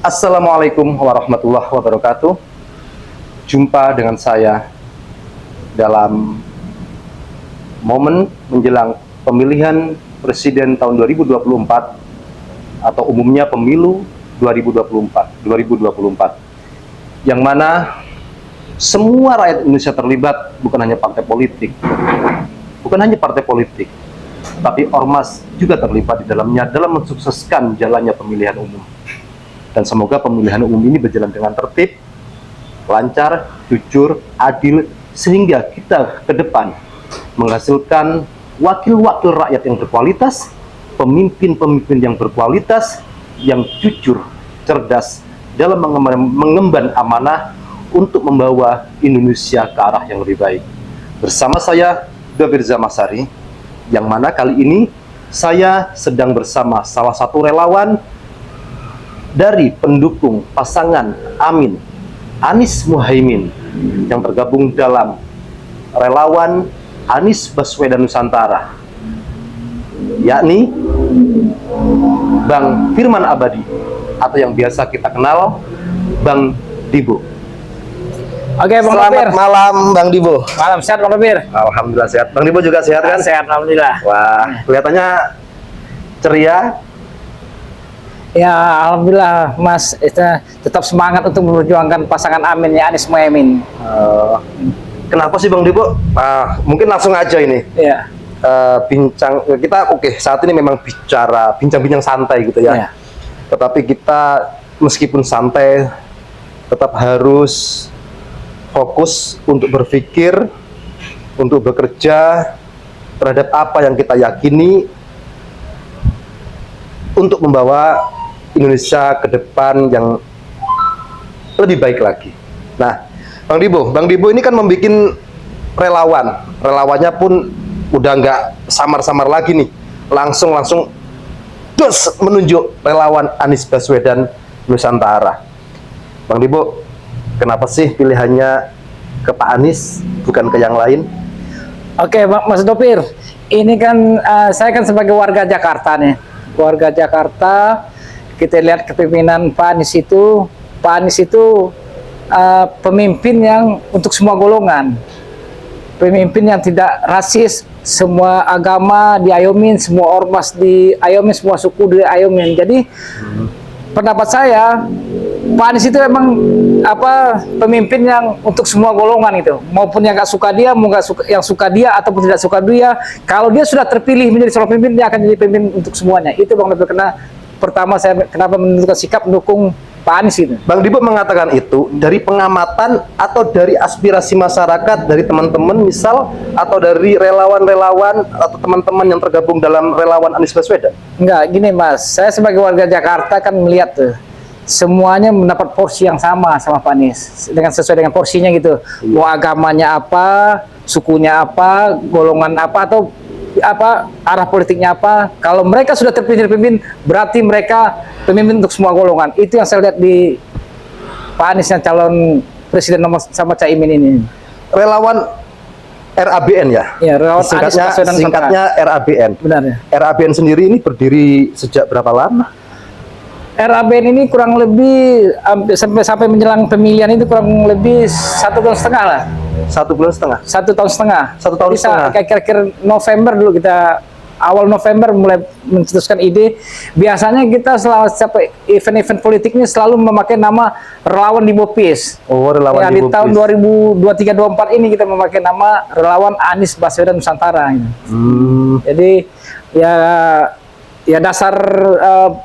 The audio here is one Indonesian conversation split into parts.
Assalamualaikum warahmatullahi wabarakatuh. Jumpa dengan saya dalam momen menjelang pemilihan presiden tahun 2024 atau umumnya pemilu 2024 yang mana semua rakyat Indonesia terlibat, bukan hanya partai politik, tapi ormas juga terlibat di dalamnya dalam mensukseskan jalannya pemilihan umum. Dan semoga pemilihan umum ini berjalan dengan tertib, lancar, jujur, adil, sehingga kita ke depan menghasilkan wakil-wakil rakyat yang berkualitas, pemimpin-pemimpin yang berkualitas, yang jujur, cerdas dalam mengemban amanah untuk membawa Indonesia ke arah yang lebih baik. Bersama saya, Dobir Zamasari, yang mana kali ini saya sedang bersama salah satu relawan dari pendukung pasangan Amin Anies Muhaimin yang tergabung dalam relawan Anies Baswedan Nusantara, yakni Bang Firman Abadi atau yang biasa kita kenal Bang Dibo. Oke, Bang Selamat Dobir. malam Bang Dibo. Malam sehat, Bang Dobir. Alhamdulillah sehat. Bang Dibo juga sehat kan? Sehat, alhamdulillah. Wah, kelihatannya ceria. Ya, alhamdulillah, Mas. Tetap semangat untuk memperjuangkan pasangan Amin ya, Anies Muhaimin. Kenapa sih Bang Dibo? Mungkin langsung aja ini. Ya. Bincang kita saat ini memang bincang-bincang santai gitu ya. Ya. Tetapi kita meskipun santai tetap harus fokus untuk berpikir, untuk bekerja terhadap apa yang kita yakini untuk membawa Indonesia ke depan yang lebih baik lagi. Nah, Bang Dibo ini kan membuat relawannya pun udah nggak samar-samar lagi nih, langsung dos menunjuk relawan Anies Baswedan Nusantara. Bang Dibo, kenapa sih pilihannya ke Pak Anies bukan ke yang lain? Oke, Mas Dobir. Ini kan saya kan sebagai warga Jakarta nih. Warga Jakarta, kita lihat kepemimpinan Pak Anies itu pemimpin yang untuk semua golongan. Pemimpin yang tidak rasis, semua agama diayomin, semua ormas diayomin, semua suku diayomin. Jadi pendapat saya, Pak Anies itu emang pemimpin yang untuk semua golongan itu, maupun yang nggak suka dia, mau nggak suka, yang suka dia ataupun tidak suka dia, kalau dia sudah terpilih menjadi seorang pemimpin, dia akan jadi pemimpin untuk semuanya. Itu Bang Dobir, karena pertama saya kenapa menentukan sikap mendukung Pak Anies itu. Bang Dibo mengatakan itu dari pengamatan atau dari aspirasi masyarakat, dari teman-teman misal, atau dari relawan-relawan atau teman-teman yang tergabung dalam relawan Anies Baswedan? Enggak, gini Mas, saya sebagai warga Jakarta kan melihat tuh semuanya mendapat porsi yang sama Pak Anies, dengan sesuai dengan porsinya gitu. Mau agamanya apa, sukunya apa, golongan apa, atau arah politiknya apa. Kalau mereka sudah terpilih pemimpin, berarti mereka pemimpin untuk semua golongan. Itu yang saya lihat di Pak Anies yang calon presiden nomor sama Caimin ini. Relawan RABN ya? Ya, relawan singkatnya RABN. Benar ya. RABN sendiri ini berdiri sejak berapa lama? RABN ini kurang lebih sampai menjelang pemilihan itu kurang lebih 1,5 tahun lah. 1 bulan setengah? 1 tahun setengah. 1 tahun setengah. Kira-kira November dulu kita, awal November mulai mencetuskan ide. Biasanya kita selama event-event politik ini selalu memakai nama relawan Dibo Peace. Oh, relawan ya, Dibo di tahun Peace. 2023-24 ini kita memakai nama relawan Anies Baswedan Nusantara. Jadi ya dasar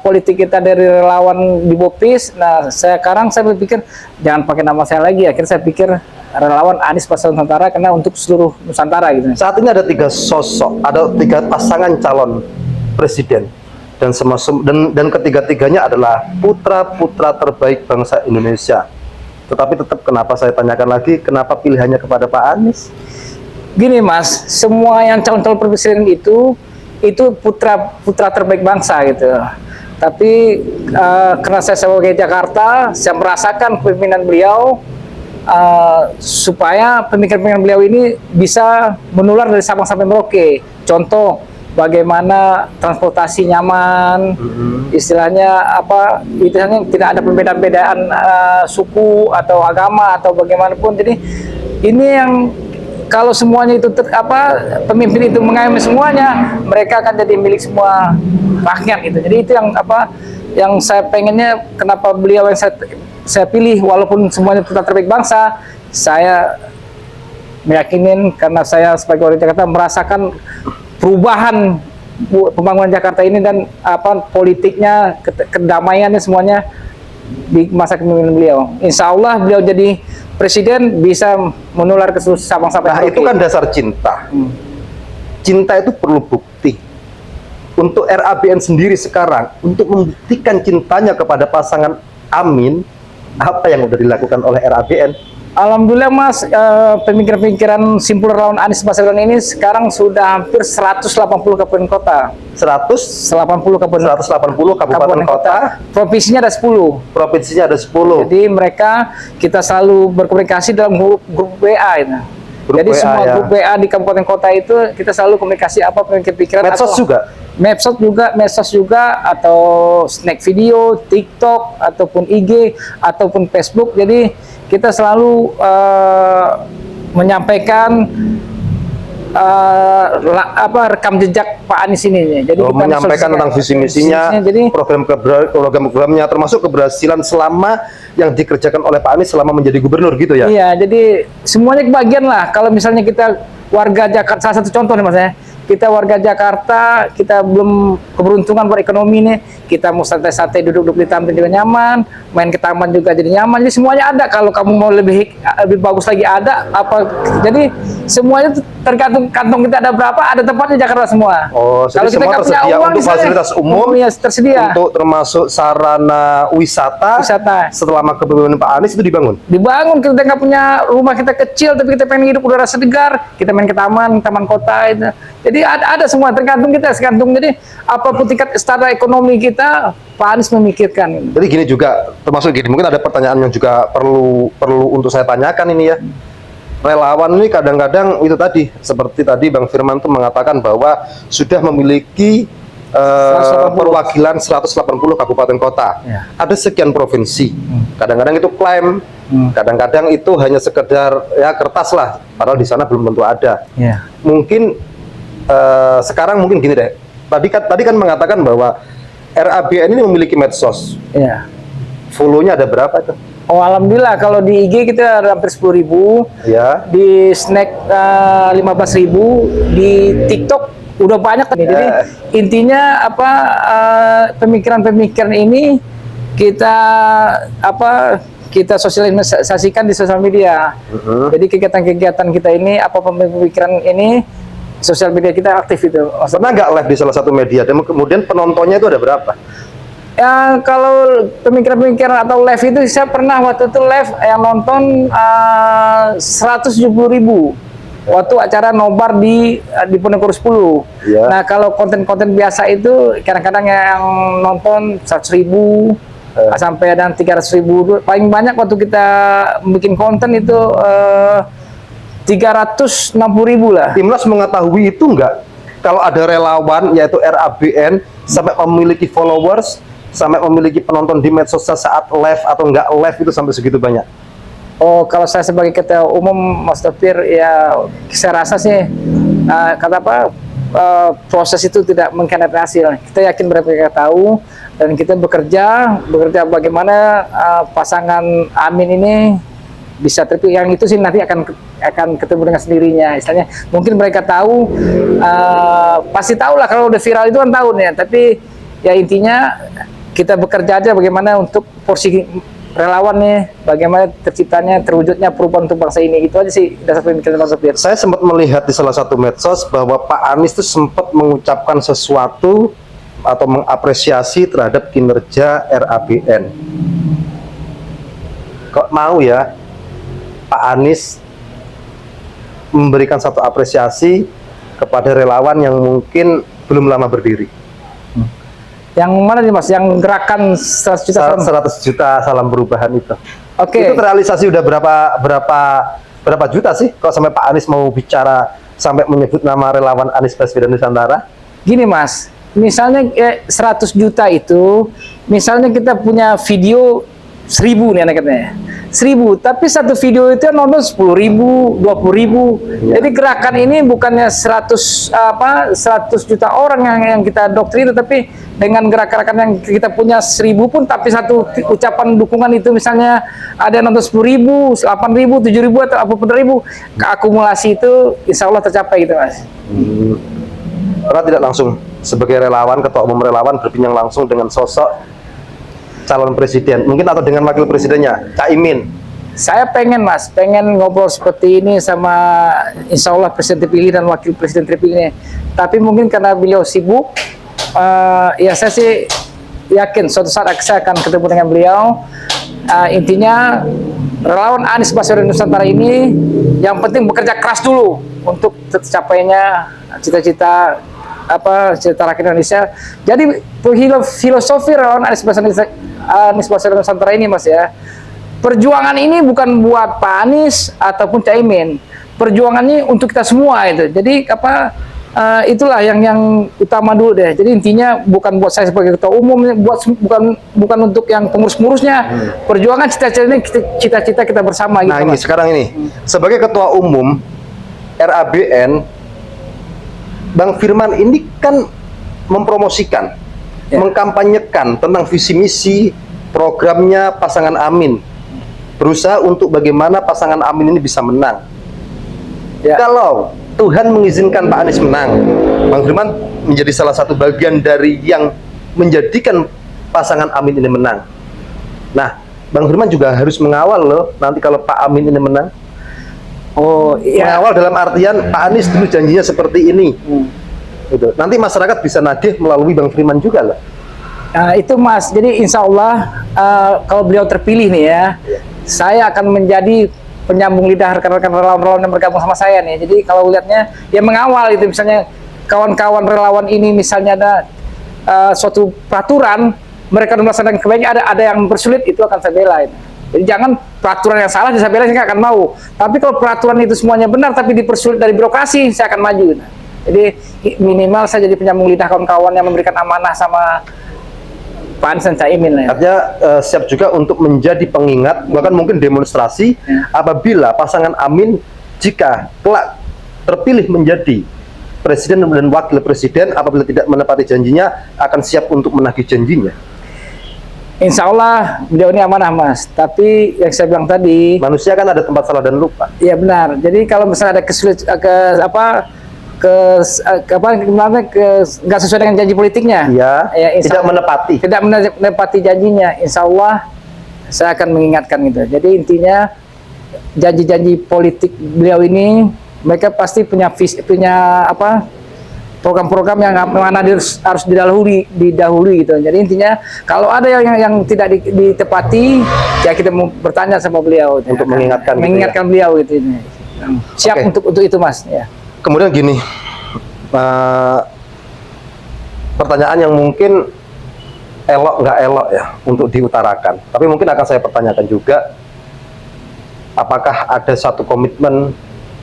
politik kita dari relawan Dibo Peace. Nah, sekarang saya berpikir jangan pakai nama saya lagi. Akhirnya saya pikir relawan Anies Baswedan Nusantara karena untuk seluruh Nusantara gitu. Saat ini ada 3 sosok, ada 3 pasangan calon presiden, dan ketiga-tiganya adalah putra-putra terbaik bangsa Indonesia. Tetapi tetap kenapa saya tanyakan lagi, kenapa pilihannya kepada Pak Anies? Gini Mas, semua yang calon-calon presiden itu putra terbaik bangsa gitu. Tapi karena saya sebagai Jakarta, saya merasakan kepemimpinan beliau, supaya pemikiran-pemikiran beliau ini bisa menular dari Sabang sampai Merauke. Contoh, bagaimana transportasi nyaman, istilahnya apa, istilahnya tidak ada perbedaan-perbedaan suku atau agama atau bagaimanapun. Jadi ini yang kalau semuanya itu pemimpin itu mengayomi semuanya, mereka akan jadi milik semua rakyat gitu. Jadi itu yang yang saya pengennya, kenapa beliau yang saya pilih, walaupun semuanya tentang terbaik bangsa, saya meyakinin karena saya sebagai orang Jakarta merasakan perubahan pembangunan Jakarta ini dan politiknya, kedamaiannya semuanya di masa kepemimpinan beliau. Insya Allah beliau jadi presiden bisa menular ke seluruh Sabang sampai Nah, itu kan dasar cinta. Cinta itu perlu bukti. Untuk RABN sendiri sekarang, untuk membuktikan cintanya kepada pasangan Amin, apa yang sudah dilakukan oleh RABN? Alhamdulillah Mas, pemikiran-pemikiran simpul relawan Anies Baswedan ini sekarang sudah hampir 180 kabupaten kota. 180 kabupaten kota. Provinsinya ada 10. Provinsinya ada 10. Jadi kita selalu berkomunikasi dalam grup WA itu. Jadi WA, semua ya. grup WA di kabupaten kota itu kita selalu komunikasi pemikiran-pikiran. Medsos juga? Medsos juga, atau snack video, TikTok, ataupun IG, ataupun Facebook. Jadi kita selalu menyampaikan rekam jejak Pak Anies ini. Jadi kita menyampaikan tentang visi misinya, program-programnya, termasuk keberhasilan selama yang dikerjakan oleh Pak Anies selama menjadi gubernur gitu ya. Iya, jadi semuanya kebagian lah. Kalau misalnya kita warga Jakarta, salah satu contoh nih Mas ya, kita warga Jakarta, kita belum keberuntungan berekonomi nih, kita mau santai-santai duduk-duduk di taman juga nyaman, main ke taman juga jadi nyaman. Jadi semuanya ada. Kalau kamu mau lebih bagus lagi ada jadi semuanya tergantung kantong kita ada berapa, ada tempatnya Jakarta semua. Oh, jadi kalau kita semua tersedia uang, untuk misalnya, fasilitas umum, ya, tersedia untuk termasuk sarana wisata. Setelah kepemimpinan Pak Anies itu dibangun. Kita nggak punya rumah, kita kecil tapi kita pengen hidup udara segar, kita main ke taman kota itu. Jadi ada semua, tergantung kita, jadi apapun tingkat standar ekonomi kita, Pak Anies memikirkan. Jadi gini juga, termasuk gini, mungkin ada pertanyaan yang juga perlu untuk saya tanyakan ini ya. Relawan ini kadang-kadang itu tadi, seperti tadi Bang Firman tuh mengatakan bahwa sudah memiliki perwakilan 180 kabupaten kota. Ya. Ada sekian provinsi. Kadang-kadang itu klaim, kadang-kadang itu hanya sekedar ya kertas lah, padahal di sana belum tentu ada. Ya. Mungkin sekarang mungkin gini deh. Tadi kan mengatakan bahwa RABN ini memiliki medsos. Ya. Follow-nya ada berapa itu? Oh, alhamdulillah kalau di IG kita ada hampir 10.000, Ya. di Snack 15.000, di TikTok udah banyak nih. Jadi intinya pemikiran-pemikiran ini kita sosialisasikan di sosial media. Jadi kegiatan-kegiatan kita ini, pemikiran ini, sosial media kita aktif itu. Pernah nggak live di salah satu media dan kemudian penontonnya itu ada berapa? Ya, kalau pemikiran-pemikiran atau live itu saya pernah waktu itu live yang nonton 170.000 waktu acara nobar di Ponegoro 10. Ya. Nah, kalau konten-konten biasa itu kadang-kadang yang nonton 100.000 sampai ada 300.000. Paling banyak waktu kita bikin konten itu 360.000 lah. Timnas mengetahui itu nggak? Kalau ada relawan yaitu RABN sampai memiliki followers, sampai memiliki penonton di medsos saat live atau nggak live itu sampai segitu banyak? Oh, kalau saya sebagai ketua umum Mas Topir, ya saya rasa sih proses itu tidak mengkhianati hasil. Kita yakin mereka tahu dan kita bekerja bagaimana pasangan Amin ini bisa terpilih. Yang itu sih nanti akan ketemu dengan sendirinya. Istilahnya mungkin mereka tahu, pasti tahu lah kalau udah viral itu kan tahu nih. Tapi ya intinya kita bekerja aja bagaimana untuk porsi relawan nih, bagaimana terciptanya, terwujudnya perubahan untuk bangsa ini. Itu aja sih dasar pemikiran Mas Sopir. Saya sempat melihat di salah satu medsos bahwa Pak Anies itu sempat mengucapkan sesuatu atau mengapresiasi terhadap kinerja RABN. Kok mau ya Pak Anies memberikan satu apresiasi kepada relawan yang mungkin belum lama berdiri? Yang mana nih Mas? Yang gerakan 100 juta salam? 100 juta salam perubahan itu. Oke. Itu terrealisasi udah berapa juta sih? Kalau sampai Pak Anies mau bicara sampai menyebut nama relawan Anies Baswedan Nusantara? gini Mas, misalnya 100 juta itu, misalnya kita punya video 1000 nih anaknya, 1000, tapi satu video itu yang nonton 10.000, 20.000. Jadi gerakan ini bukannya 100 juta orang yang kita doktrin, tapi dengan gerakan yang kita punya 1000 pun, tapi satu ucapan dukungan itu misalnya ada yang nonton 10.000, 8.000, 7.000 atau apapun 10.000, keakumulasi itu insya Allah tercapai gitu Mas. Karena tidak langsung sebagai relawan, ketua umum relawan berbincang langsung dengan sosok calon presiden mungkin atau dengan wakil presidennya Cak Imin. Saya pengen Mas, pengen ngobrol seperti ini sama insya Allah presiden terpilih dan wakil presiden terpilihnya. Tapi mungkin karena beliau sibuk, ya saya sih yakin suatu saat saya akan ketemu dengan beliau. Intinya relawan Anies Baswedan Nusantara ini yang penting bekerja keras dulu untuk tercapainya cita-cita cita rakyat Indonesia. Jadi filosofi relawan Anies Baswedan Nusantara ini Mas ya, perjuangan ini bukan buat Pak Anies ataupun Cak Imin, perjuangannya untuk kita semua itu. Jadi itulah yang utama dulu deh. Jadi intinya bukan buat saya sebagai ketua umum, bukan untuk yang pengurus-pengurusnya. Perjuangan cita-cita kita bersama gitu. Nah ini Mas. sekarang ini sebagai ketua umum RABN, Bang Firman ini kan mempromosikan, mengkampanyekan tentang visi misi programnya pasangan Amin, berusaha untuk bagaimana pasangan Amin ini bisa menang. Kalau Tuhan mengizinkan Pak Anies menang, Bang Firman menjadi salah satu bagian dari yang menjadikan pasangan Amin ini menang. Nah, Bang Firman juga harus mengawal loh nanti kalau Pak Amin ini menang. Oh iya. Mengawal dalam artian Pak Anies dulu janjinya seperti ini. Gitu. Nanti masyarakat bisa nagih melalui Bang Firman juga lah. Nah, itu Mas, jadi insya Allah kalau beliau terpilih nih ya, saya akan menjadi penyambung lidah rekan-rekan relawan-relawan yang bergabung sama saya nih. Jadi kalau lihatnya, ya mengawal itu, misalnya kawan-kawan relawan ini misalnya ada suatu peraturan, mereka melaksanakan kebaiknya, ada yang bersulit, itu akan saya bela. Jadi jangan peraturan yang salah saya bela, saya nggak akan mau. Tapi kalau peraturan itu semuanya benar, tapi dipersulit dari birokrasi, saya akan maju. Jadi minimal saya jadi penyambung lidah kawan-kawan yang memberikan amanah sama Pak Anies dan Cak Imin. Artinya siap juga untuk menjadi pengingat, bahkan mungkin demonstrasi apabila pasangan Amin jika kelak terpilih menjadi presiden dan wakil presiden, apabila tidak menepati janjinya akan siap untuk menagih janjinya. Insya Allah beliau ini amanah Mas. Tapi yang saya bilang tadi, manusia kan ada tempat salah dan lupa. Iya benar. Jadi kalau misalnya ada nggak sesuai dengan janji politiknya, tidak menepati janjinya, insya Allah saya akan mengingatkan gitu. Jadi intinya janji-janji politik beliau ini, mereka pasti punya program-program yang mana harus didahului gitu. Jadi intinya kalau ada yang tidak ditepati, ya kita mau bertanya sama beliau untuk mengingatkan beliau gitu. Siap untuk itu Mas ya. Kemudian gini, pertanyaan yang mungkin nggak elok ya untuk diutarakan, tapi mungkin akan saya pertanyakan juga, apakah ada satu komitmen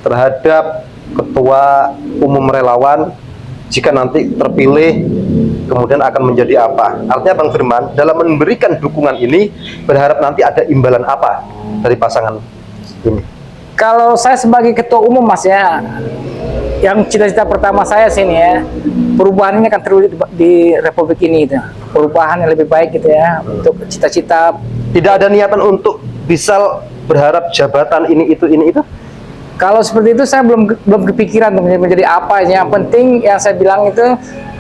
terhadap ketua umum relawan jika nanti terpilih kemudian akan menjadi apa? Artinya Bang Firman dalam memberikan dukungan ini berharap nanti ada imbalan apa dari pasangan ini? Kalau saya sebagai ketua umum Mas ya, yang cita-cita pertama saya sini ya, perubahan ini akan terwujud di Republik ini itu. Perubahan yang lebih baik gitu ya, untuk cita-cita. Tidak ada niatan untuk bisa berharap jabatan ini itu? Kalau seperti itu saya belum kepikiran menjadi apa. Yang penting yang saya bilang itu,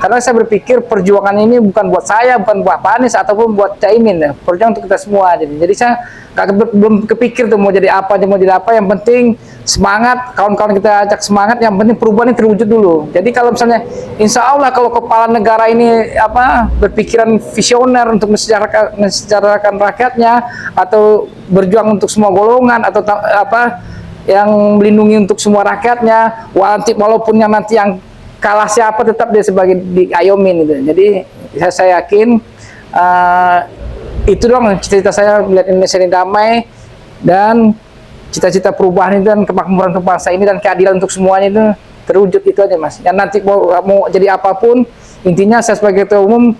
karena saya berpikir perjuangan ini bukan buat saya, bukan buat Pak Anies ataupun buat Cak Imin ya. Perjuangan untuk kita semua. Jadi saya belum kepikir tuh mau jadi apa. Yang penting semangat, kawan-kawan kita ajak semangat. Yang penting perubahan ini terwujud dulu. Jadi kalau misalnya, insya Allah kalau kepala negara ini berpikiran visioner untuk mensejahterakan rakyatnya, atau berjuang untuk semua golongan, atau yang melindungi untuk semua rakyatnya, walaupun nanti yang kalah siapa tetap dia sebagai diayomin gitu. Jadi saya yakin itu dong cita-cita saya melihat Indonesia ini damai, dan cita-cita perubahan itu dan kemakmuran untuk bangsa ini dan keadilan untuk semuanya itu terwujud itu aja Mas. Yang nanti mau jadi apapun, intinya saya sebagai ketua umum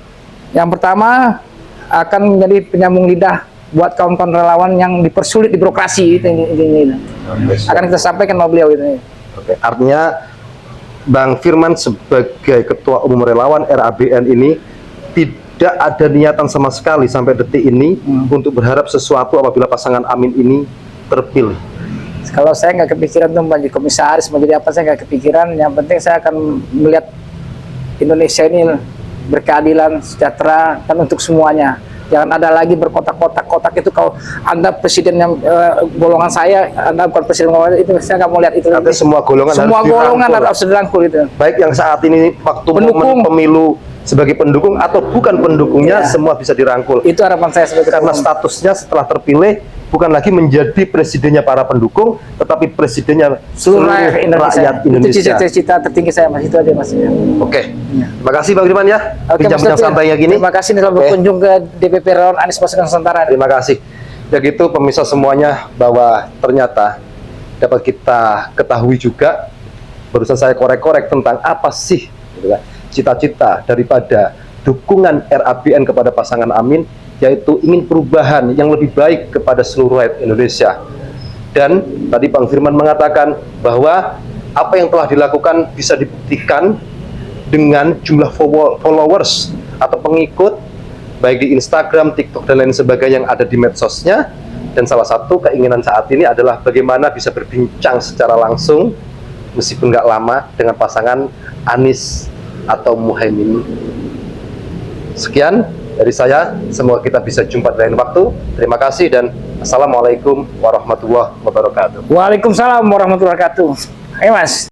yang pertama akan menjadi penyambung lidah buat kawan-kawan relawan yang dipersulit di birokrasi itu ini. Akan kita sampaikan sama beliau itu. Oke, artinya Bang Firman sebagai ketua umum relawan RABN ini tidak ada niatan sama sekali sampai detik ini untuk berharap sesuatu apabila pasangan Amin ini terpilih. Kalau saya nggak kepikiran tuh menjadi komisaris, mau jadi apa saya nggak kepikiran. Yang penting saya akan melihat Indonesia ini berkeadilan, sejahtera, dan untuk semuanya. Jangan ada lagi berkotak-kotak itu. Kalau Anda presiden yang golongan saya, Anda bukan presiden golongan itu, saya nggak mau lihat itu. Artinya semua golongan harus dirangkul itu. Baik yang saat ini waktu momen pemilu sebagai pendukung atau bukan pendukungnya, semua bisa dirangkul. Itu harapan saya sebagai karena statusnya setelah terpilih bukan lagi menjadi presidennya para pendukung, tetapi presidennya seluruh rakyat Indonesia. Itu cita-cita tertinggi saya Mas, itu aja Mas. Oke, terima kasih Bang Firman ya. Bincang-bincang santainya gini. Terima kasih telah berkunjung ke DPP Relawan Anies Baswedan Nusantara. Terima kasih. Ya gitu pemirsa semuanya, bahwa ternyata dapat kita ketahui juga, barusan saya korek-korek tentang apa sih gitu kan, cita-cita daripada dukungan RABN kepada pasangan Amin, yaitu ingin perubahan yang lebih baik kepada seluruh rakyat Indonesia. Dan tadi Bang Firman mengatakan bahwa apa yang telah dilakukan bisa dibuktikan dengan jumlah followers atau pengikut baik di Instagram, TikTok, dan lain sebagainya yang ada di medsosnya. Dan salah satu keinginan saat ini adalah bagaimana bisa berbincang secara langsung meskipun nggak lama dengan pasangan Anies atau Muhaimin. Sekian dari saya, semoga kita bisa jumpa di lain waktu. Terima kasih dan Assalamualaikum warahmatullahi wabarakatuh. Waalaikumsalam warahmatullahi wabarakatuh. Ayo Mas.